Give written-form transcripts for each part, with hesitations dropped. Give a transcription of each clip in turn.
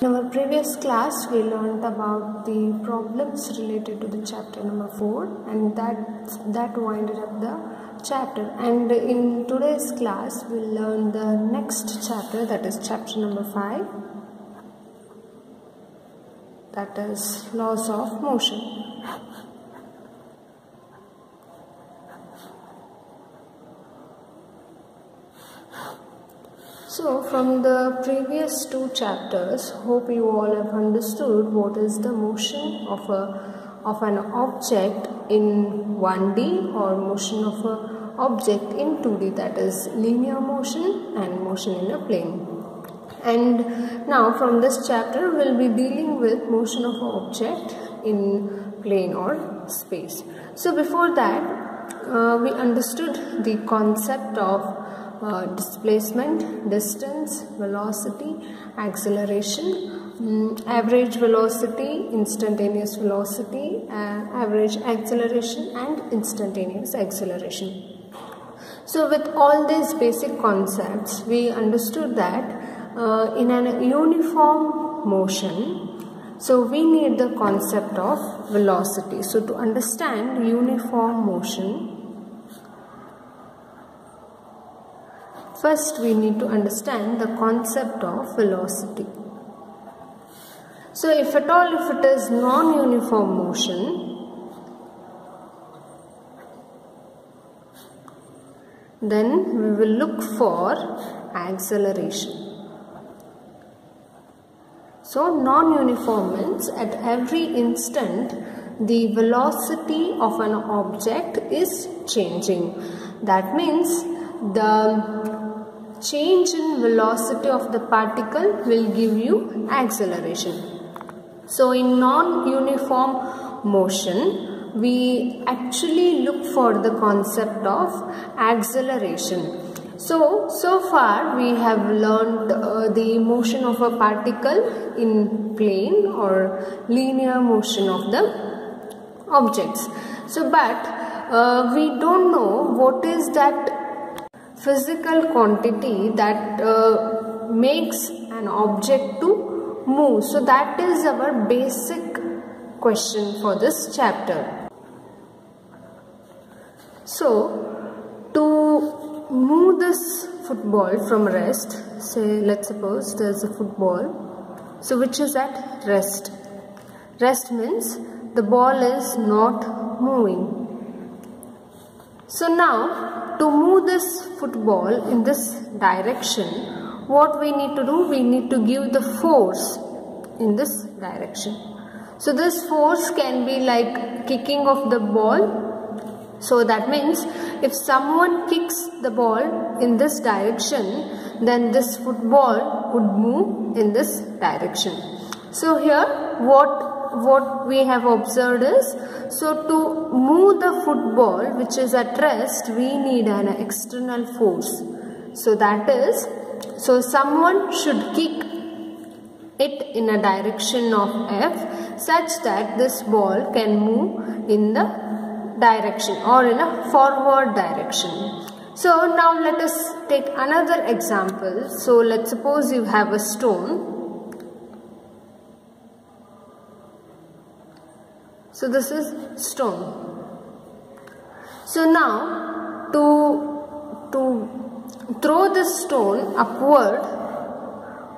In our previous class, we learned about the problems related to the chapter number 4, and that winded up the chapter. And in today's class, we'll learn the next chapter, that is chapter number 5, that is laws of motion. So from the previous two chapters, hope you all have understood what is the motion of an object in 1D or motion of an object in 2D, that is linear motion and motion in a plane. And now from this chapter we'll be dealing with motion of an object in plane or space. So before that we understood the concept of displacement, distance, velocity, acceleration, average velocity, instantaneous velocity, average acceleration and instantaneous acceleration. So with all these basic concepts, we understood that in a uniform motion, so we need the concept of velocity. So to understand uniform motion, first we need to understand the concept of velocity. So if at all if it is non-uniform motion, then we will look for acceleration. So non-uniform means at every instant the velocity of an object is changing. That means the change in velocity of the particle will give you acceleration. So in non-uniform motion, we actually look for the concept of acceleration. So far we have learned the motion of a particle in plane or linear motion of the objects. So but we don't know what is that physical quantity that makes an object to move. So that is our basic question for this chapter. So to move this football from rest, say let's suppose there's a football, so which is at rest. Rest means the ball is not moving. So now to move this football in this direction, what we need to do? We need to give the force in this direction. So this force can be like kicking of the ball. So that means if someone kicks the ball in this direction, then this football would move in this direction. So here what we have observed is, so to move the football which is at rest, we need an external force. So that is, so someone should kick it in a direction of F such that this ball can move in the direction or in a forward direction. So now let us take another example. So let's suppose you have a stone. So this is stone. So now to throw this stone upward,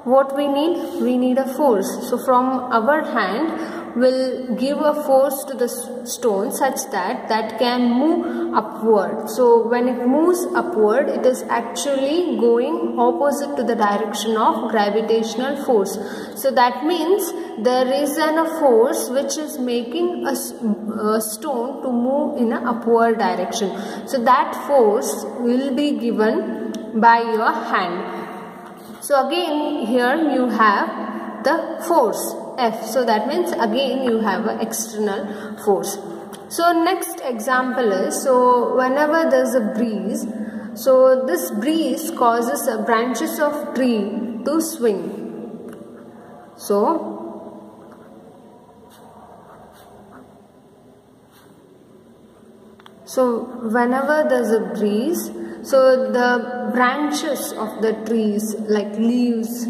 what we need? We need a force. So from our hand will give a force to the stone such that that can move upward. So when it moves upward, it is actually going opposite to the direction of gravitational force. So that means there is a force which is making a stone to move in an upward direction. So that force will be given by your hand. So again here you have the force F. So that means again you have an external force. So next example is, so whenever there is a breeze, so this breeze causes branches of tree to swing. So whenever there is a breeze, so the branches of the trees like leaves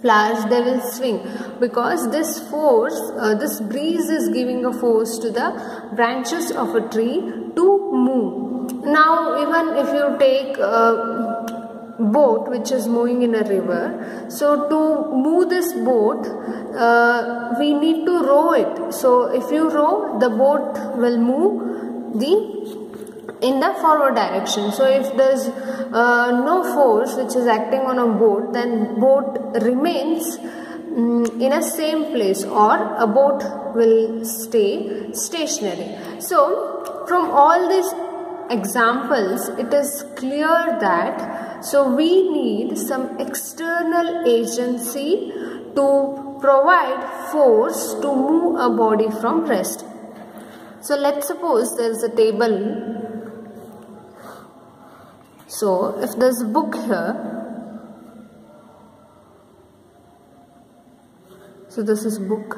flowers, they will swing, because this force, this breeze is giving a force to the branches of a tree to move. Now even if you take a boat which is moving in a river, so to move this boat we need to row it. So if you row, the boat will move in the forward direction. So if there is no force which is acting on a boat, then boat remains in a same place, or a boat will stay stationary. So from all these examples, it is clear that we need some external agency to provide force to move a body from rest. So let's suppose there is a table. So if there is a book here, so this is book.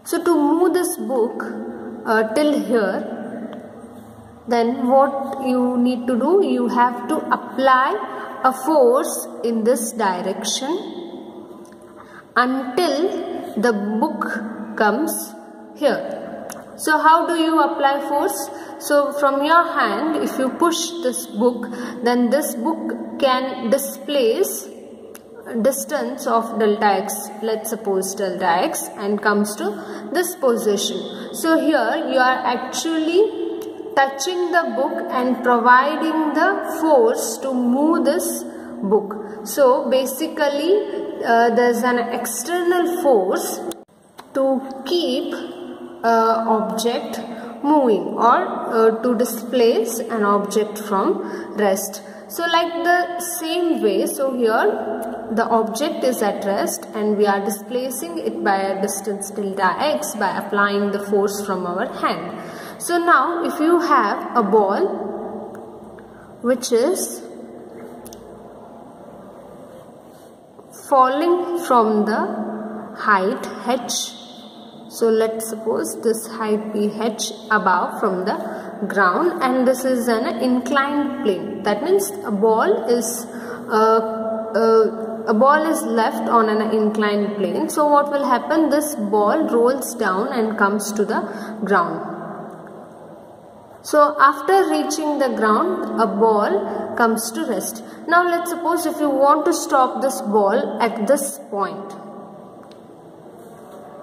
So to move this book till here, then what you need to do, you have to apply a force in this direction until the book comes here. So how do you apply force? So from your hand, if you push this book, then this book can displace distance of delta x, let's suppose delta x, and comes to this position. So here you are actually touching the book and providing the force to move this book. So basically there is an external force to keep object moving, or to displace an object from rest. So like the same way, so here the object is at rest and we are displacing it by a distance delta x by applying the force from our hand. So now if you have a ball which is falling from the height h, so let's suppose this height be h above from the ground, and this is an inclined plane. That means a ball is left on an inclined plane. So what will happen? This ball rolls down and comes to the ground. So after reaching the ground, a ball comes to rest. Now let's suppose if you want to stop this ball at this point.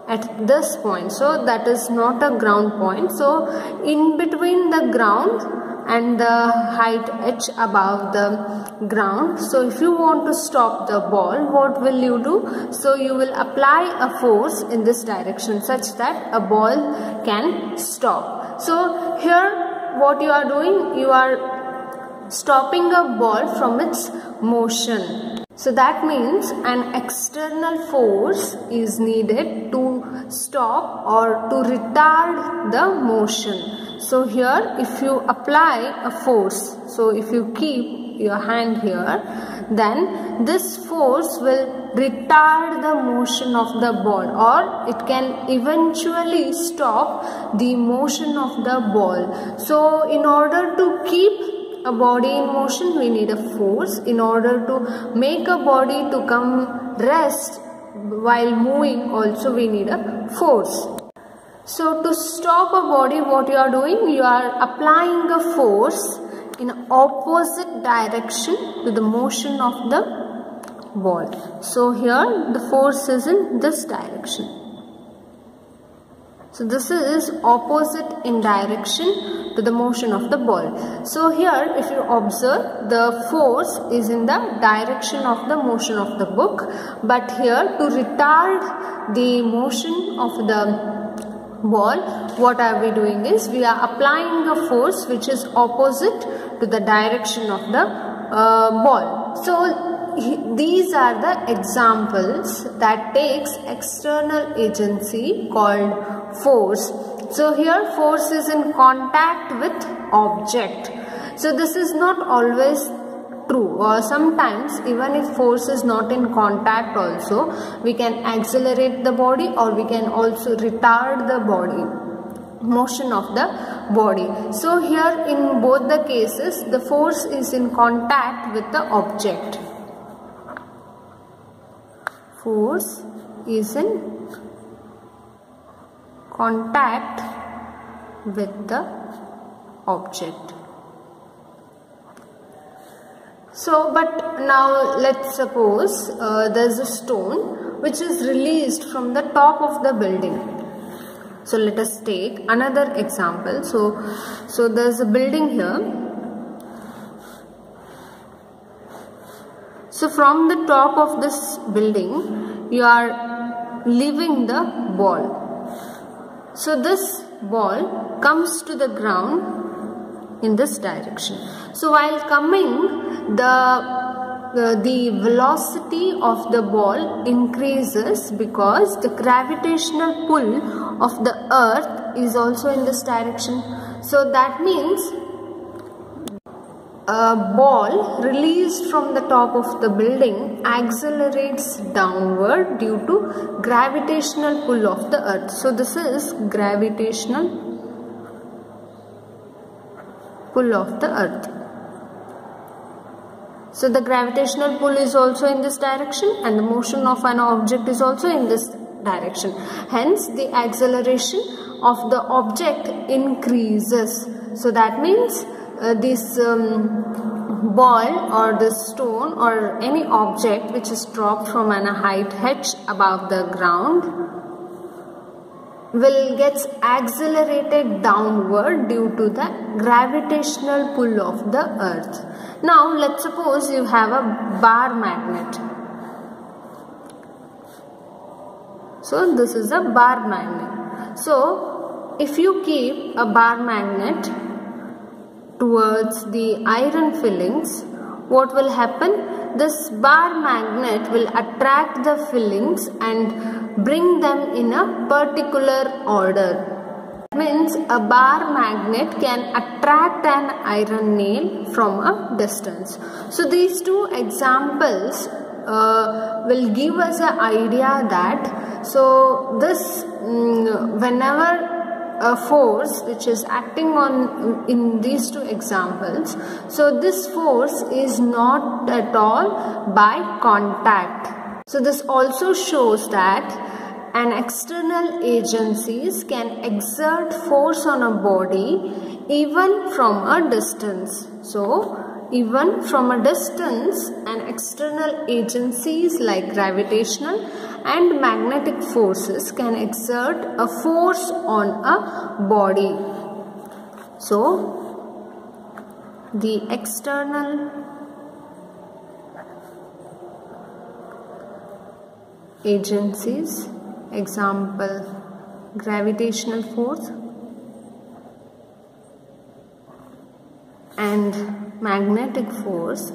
So that is not a ground point. So in between the ground and the height h above the ground, so if you want to stop the ball, what will you do? So you will apply a force in this direction such that a ball can stop. So here what you are doing, you are stopping a ball from its motion. So that means an external force is needed to stop or to retard the motion. So here if you apply a force, so if you keep your hand here, then this force will retard the motion of the ball, or it can eventually stop the motion of the ball. So in order to keep a body in motion, we need a force. In order to make a body to come rest while moving, also we need a force. So to stop a body, what you are doing, you are applying a force in opposite direction to the motion of the ball. So here the force is in this direction. So this is opposite in direction to the motion of the ball. So here if you observe, the force is in the direction of the motion of the book, but here to retard the motion of the ball, what are we doing is we are applying a force which is opposite to the direction of the ball. So these are the examples that takes external agency called force. So here force is in contact with object. So this is not always true, or sometimes even if force is not in contact also, we can accelerate the body or we can also retard the motion of the body. So here in both the cases the force is in contact with the object. force is in contact with the object. So, but now let's suppose there's a stone which is released from the top of the building. So let us take another example. So there's a building here. So from the top of this building, you are leaving the ball. So this ball comes to the ground in this direction. So while coming, the velocity of the ball increases because the gravitational pull of the earth is also in this direction. So that means a ball released from the top of the building accelerates downward due to gravitational pull of the earth. So this is gravitational pull of the earth. So the gravitational pull is also in this direction and the motion of an object is also in this direction. Hence the acceleration of the object increases. So that means this ball or this stone or any object which is dropped from a height h above the ground will get accelerated downward due to the gravitational pull of the earth. Now let's suppose you have a bar magnet. So this is a bar magnet. So if you keep a bar magnet towards the iron fillings, what will happen? This bar magnet will attract the fillings and bring them in a particular order. That means a bar magnet can attract an iron nail from a distance. So these two examples will give us an idea that whenever a force which is acting on in these two examples, so this force is not at all by contact. So this also shows that an external agencies can exert force on a body even from a distance. So even from a distance, an external agencies like gravitational and magnetic forces can exert a force on a body. So the external agencies, example gravitational force and magnetic force,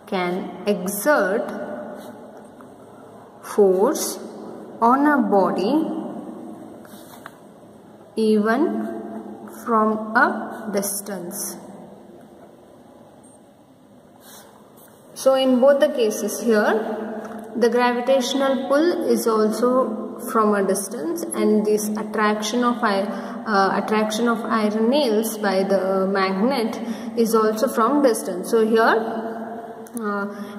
can exert force on a body even from a distance. So in both the cases here, the gravitational pull is also from a distance and this attraction of iron nails by the magnet is also from distance. So here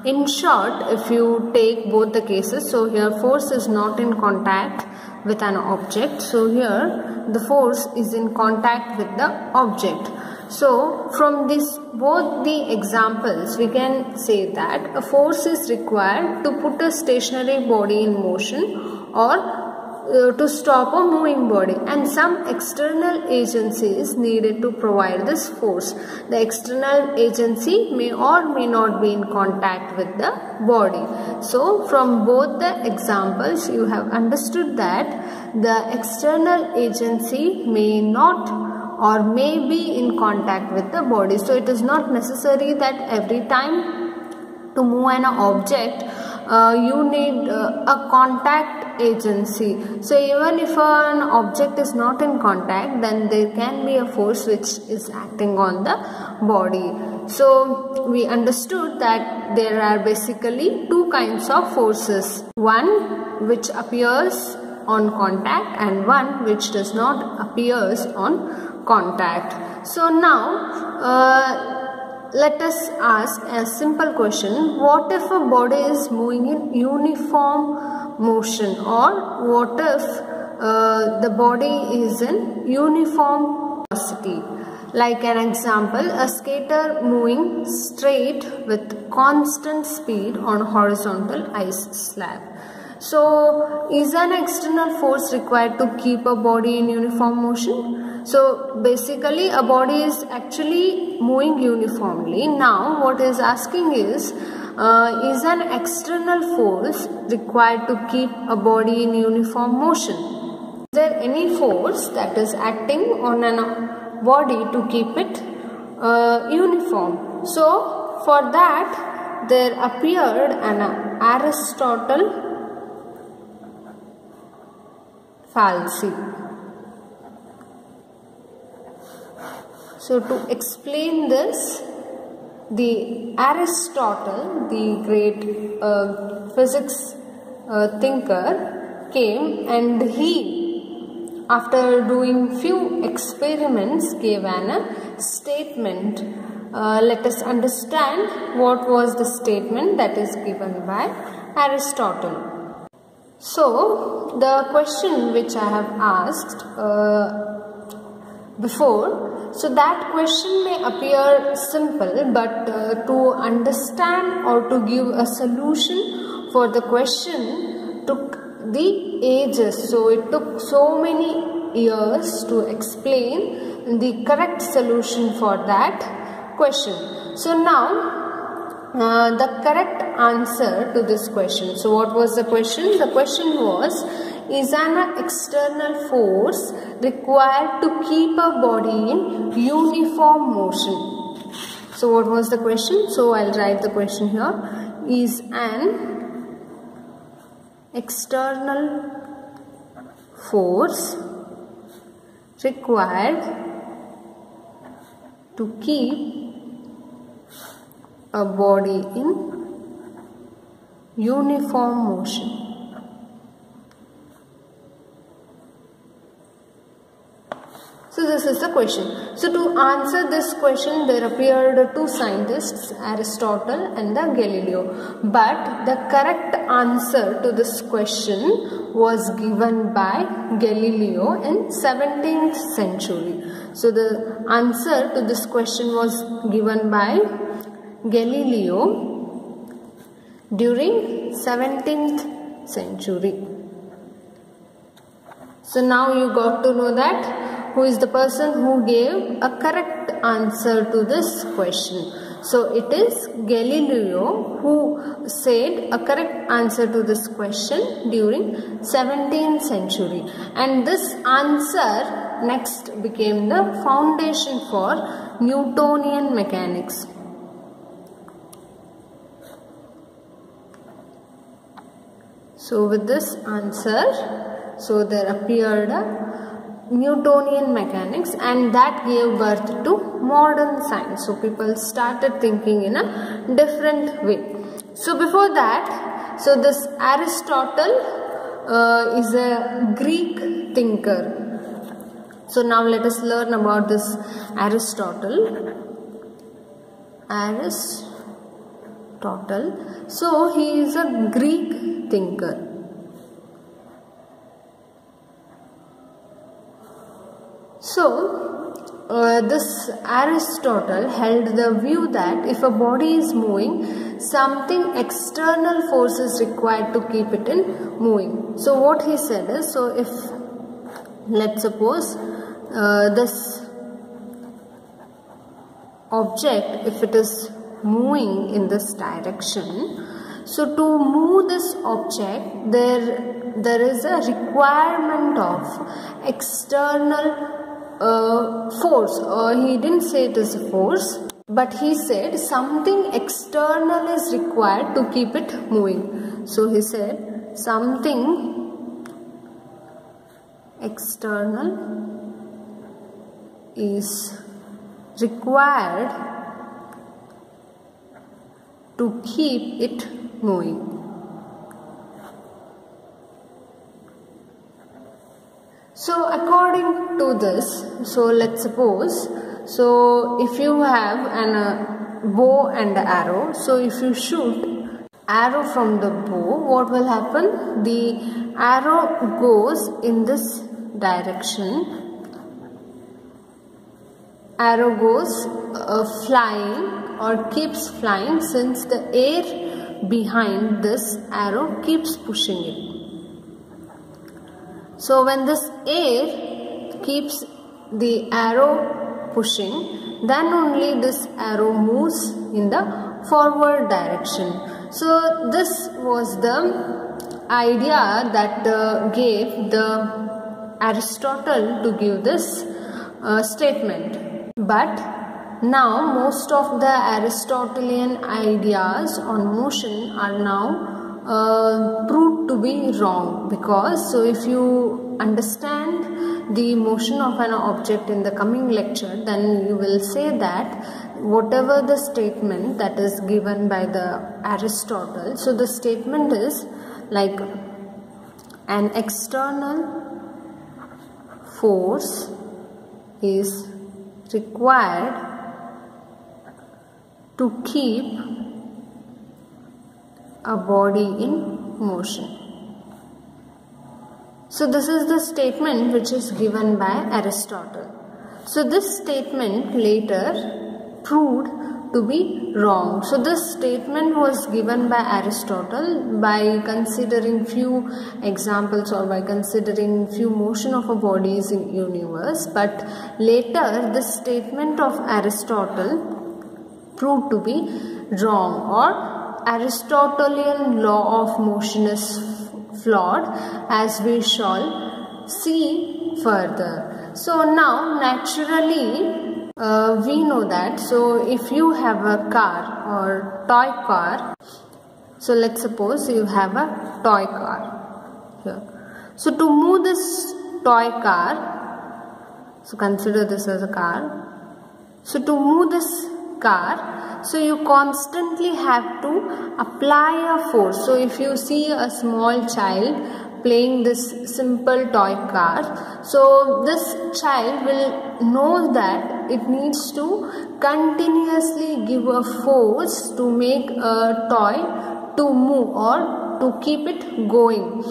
in short, if you take both the cases, so here force is not in contact with an object, so here the force is in contact with the object. So from this both the examples we can say that a force is required to put a stationary body in motion or to stop a moving body, and some external agencies needed to provide this force. The external agency may or may not be in contact with the body. So from both the examples you have understood that the external agency may not or may be in contact with the body. So it is not necessary that every time to move an object you need a contact agency. So even if an object is not in contact, then there can be a force which is acting on the body. So we understood that there are basically two kinds of forces, one which appears on contact and one which does not appears on contact. So now let us ask a simple question. What if a body is moving in uniform motion, or what if the body is in uniform velocity? Like an example, a skater moving straight with constant speed on a horizontal ice slab. So, is an external force required to keep a body in uniform motion? So, basically a body is actually moving uniformly. Now, what is asking is an external force required to keep a body in uniform motion? Is there any force that is acting on a body to keep it uniform? So, for that there appeared an Aristotle fallacy. So, to explain this, the Aristotle, the great physics thinker, came and he, after doing few experiments, gave a statement. Let us understand what was the statement that is given by Aristotle. So, the question which I have asked before, so that question may appear simple, but to understand or to give a solution for the question took the ages. So, it took so many years to explain the correct solution for that question. So, now the correct answer to this question. So, what was the question? The question was, is an external force required to keep a body in uniform motion? So, what was the question? So, I'll write the question here. Is an external force required to keep a body in uniform motion? So, this is the question. So, to answer this question, there appeared two scientists, Aristotle and Galileo. But the correct answer to this question was given by Galileo in 17th century. So, the answer to this question was given by Galileo during 17th century. So, now you got to know that who is the person who gave a correct answer to this question. So, it is Galileo who said a correct answer to this question during 17th century. And this answer next became the foundation for Newtonian mechanics. So, with this answer, so there appeared a Newtonian mechanics, and that gave birth to modern science. So, people started thinking in a different way. So, before that, so this Aristotle is a Greek thinker. So, now let us learn about this Aristotle. So, he is a Greek thinker. So, this Aristotle held the view that if a body is moving, something external force is required to keep it in moving. So, what he said is, so if let's suppose this object, if it is moving in this direction, so to move this object, there is a requirement of external force. He didn't say it is a force, but he said something external is required to keep it moving. So, he said something external is required to keep it moving. So, according to this, so let's suppose, so if you have an bow and arrow. So if you shoot arrow from the bow, what will happen? The arrow goes in this direction. Arrow goes flying or keeps flying, since the air behind this arrow keeps pushing it. So when this air keeps the arrow pushing, then only this arrow moves in the forward direction. So this was the idea that gave the Aristotle to give this statement. But now most of the Aristotelian ideas on motion are now proved to be wrong, because so if you understand the motion of an object in the coming lecture, then you will say that whatever the statement that is given by the Aristotle, so the statement is like an external force is required to keep a body in motion. So this is the statement which is given by Aristotle. So this statement later proved to be wrong. So this statement was given by Aristotle by considering few examples or by considering few motion of a bodies in universe, but later this statement of Aristotle proved to be wrong, or Aristotelian law of motion is flawed, as we shall see further. So now naturally we know that, so if you have a car or toy car, so let's suppose you have a toy car here. So to move this toy car, so consider this as a car. So to move this car, so you constantly have to apply a force. So if you see a small child playing this simple toy car, so this child will know that it needs to continuously give a force to make a toy to move or to keep it going.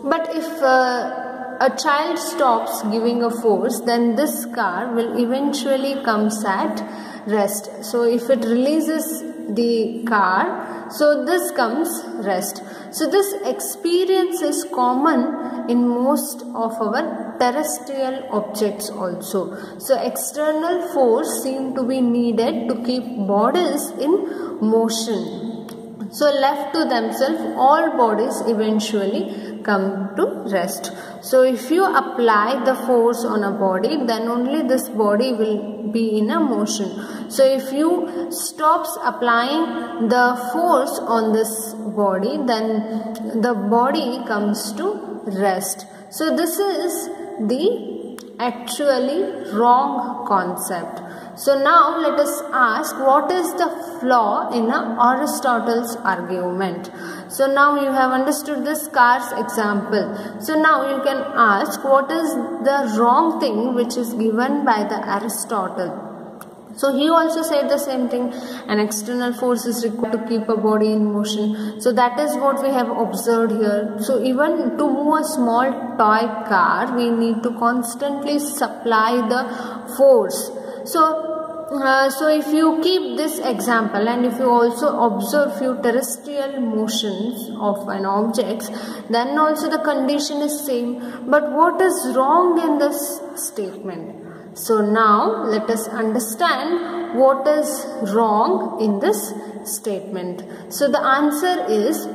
But if a child stops giving a force, then this car will eventually comes at rest. So if it releases the car, so this comes rest. So this experience is common in most of our terrestrial objects also. So external force seem to be needed to keep bodies in motion. So left to themselves, all bodies eventually come to rest. So if you apply the force on a body, then only this body will be in a motion. So if you stops applying the force on this body, then the body comes to rest. So this is the actually wrong concept. So now let us ask, what is the flaw in Aristotle's argument? So now you have understood this car's example. So now you can ask, what is the wrong thing which is given by the Aristotle? So he also said the same thing, an external force is required to keep a body in motion. So that is what we have observed here. So even to move a small toy car, we need to constantly supply the force. So if you keep this example and if you also observe few terrestrial motions of an object, then also the condition is same. But what is wrong in this statement? So now let us understand what is wrong in this statement. So the answer is,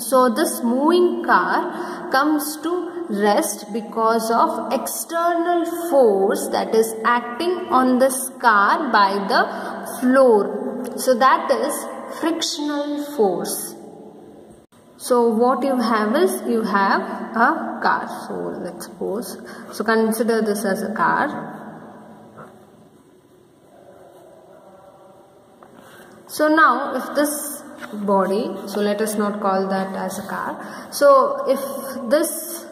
so this moving car comes to rest because of external force that is acting on this car by the floor. So that is frictional force. So what you have is, you have a car. So let's suppose, so consider this as a car. So now if this body, so let us not call that as a car. So if this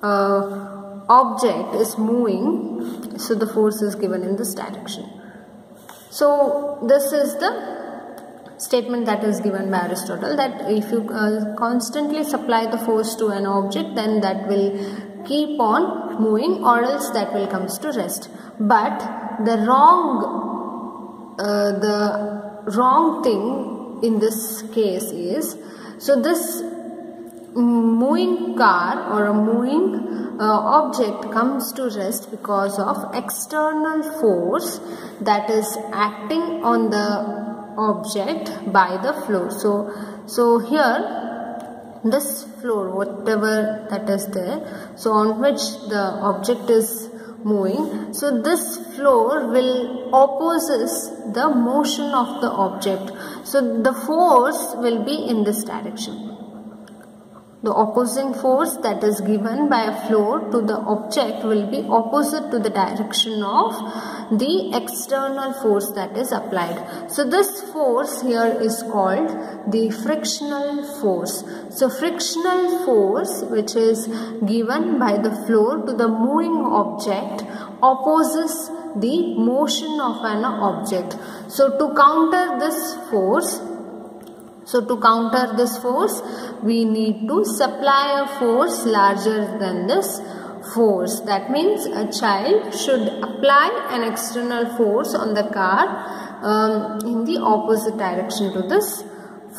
object is moving, so the force is given in this direction. So this is the statement that is given by Aristotle, that if you constantly supply the force to an object, then that will keep on moving, or else that will comes to rest. But the wrong thing in this case is, so this moving car or a moving object comes to rest because of external force that is acting on the object by the floor. So here this floor, whatever that is there, so on which the object is moving, so this floor will opposes the motion of the object. So the force will be in this direction. The opposing force that is given by a floor to the object will be opposite to the direction of the external force that is applied. So this force here is called the frictional force. So frictional force, which is given by the floor to the moving object, opposes the motion of an object. So to counter this force, we need to supply a force larger than this force. That means a child should apply an external force on the car in the opposite direction to this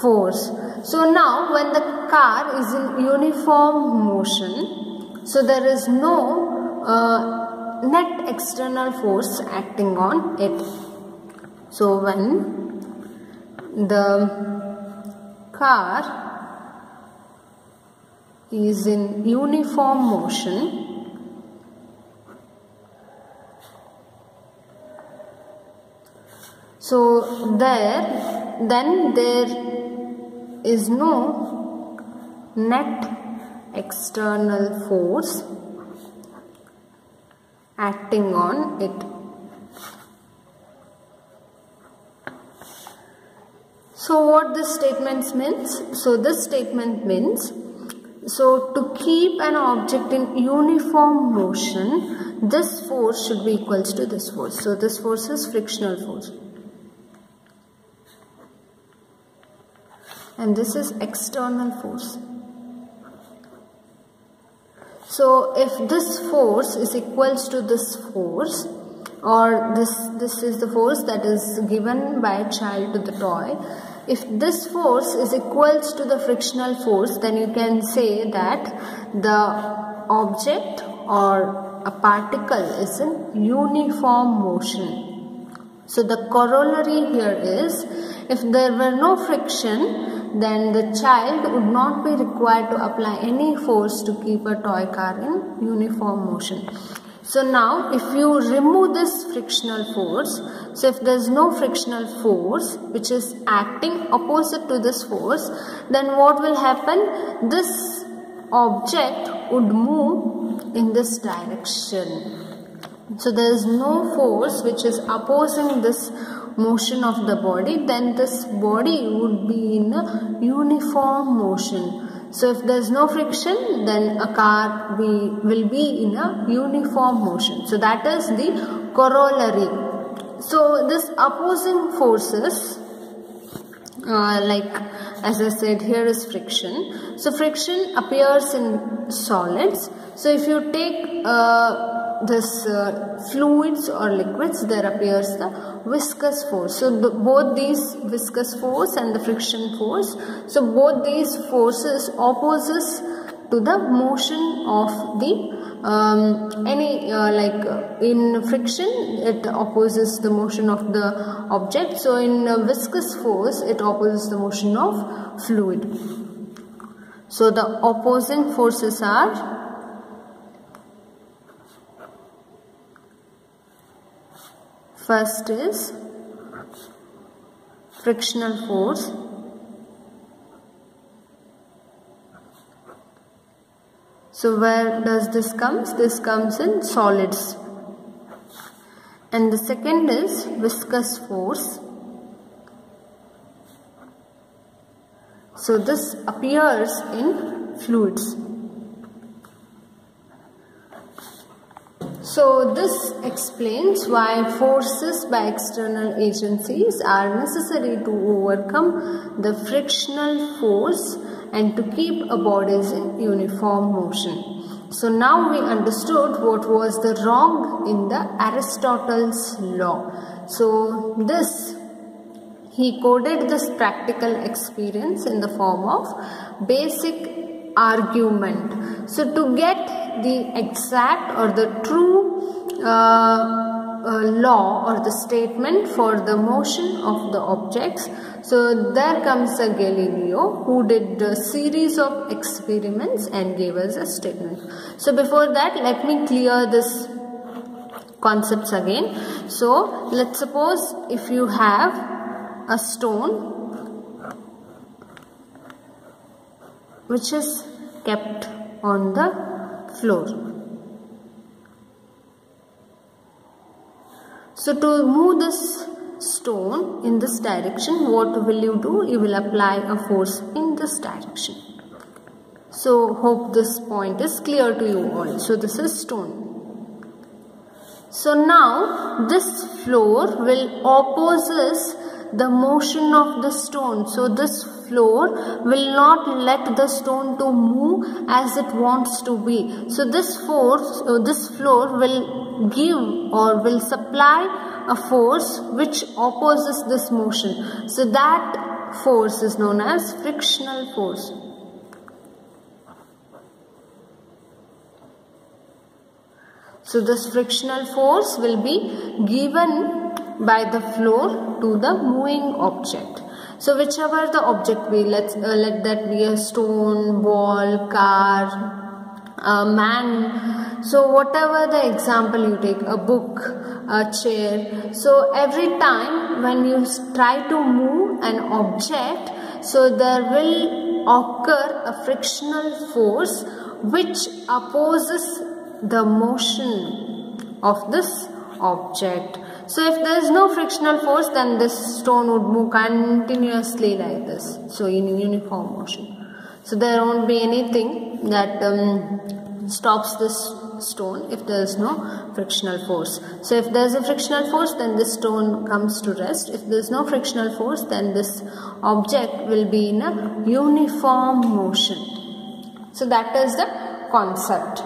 force. So now when the car is in uniform motion, so there is no net external force acting on it. So when the car is in uniform motion, so then there is no net external force acting on it. So what this statement means? So this statement means, so to keep an object in uniform motion, this force should be equals to this force. So this force is frictional force. And this is external force. So if this force is equals to this force, or this is the force that is given by a child to the toy, if this force is equals to the frictional force, then you can say that the object or a particle is in uniform motion. So the corollary here is, if there were no friction, then the child would not be required to apply any force to keep a toy car in uniform motion. So now if you remove this frictional force, so if there is no frictional force which is acting opposite to this force, then what will happen? This object would move in this direction. So there is no force which is opposing this motion of the body, then this body would be in a uniform motion. So if there is no friction, then a car will be in a uniform motion. So that is the corollary. So this opposing forces, like as I said, here is friction. So friction appears in solids. So if you take this fluids or liquids, there appears the viscous force. So both these viscous force and the friction force, so both these forces opposes to the motion of the in friction it opposes the motion of the object. So in viscous force it opposes the motion of fluid. So the opposing forces are first is frictional force, so where does this comes? This comes in solids. And the second is viscous force, so this appears in fluids. So this explains why forces by external agencies are necessary to overcome the frictional force and to keep a body's in uniform motion. So now we understood what was the wrong in the Aristotle's law. So this, he coded this practical experience in the form of basic argument. So to get the exact or the true law or the statement for the motion of the objects, so there comes a Galileo who did a series of experiments and gave us a statement. So before that, let me clear this concepts again. So let's suppose if you have a stone which is kept on the floor. So to move this stone in this direction, what will you do? You will apply a force in this direction. So hope this point is clear to you all. So this is stone. So now this floor will opposes the motion of the stone. So this floor will not let the stone to move as it wants to be. So this force, this floor will give or will supply a force which opposes this motion. So that force is known as frictional force. So this frictional force will be given by the floor to the moving object. So whichever the object be, let that be a stone, ball, car, a man. So whatever the example you take, a book, a chair. So every time when you try to move an object, so there will occur a frictional force which opposes the motion of this object. So if there is no frictional force, then this stone would move continuously like this, so in uniform motion. So there won't be anything that stops this stone if there is no frictional force. So if there is a frictional force, then this stone comes to rest. If there is no frictional force, then this object will be in a uniform motion. So that is the concept.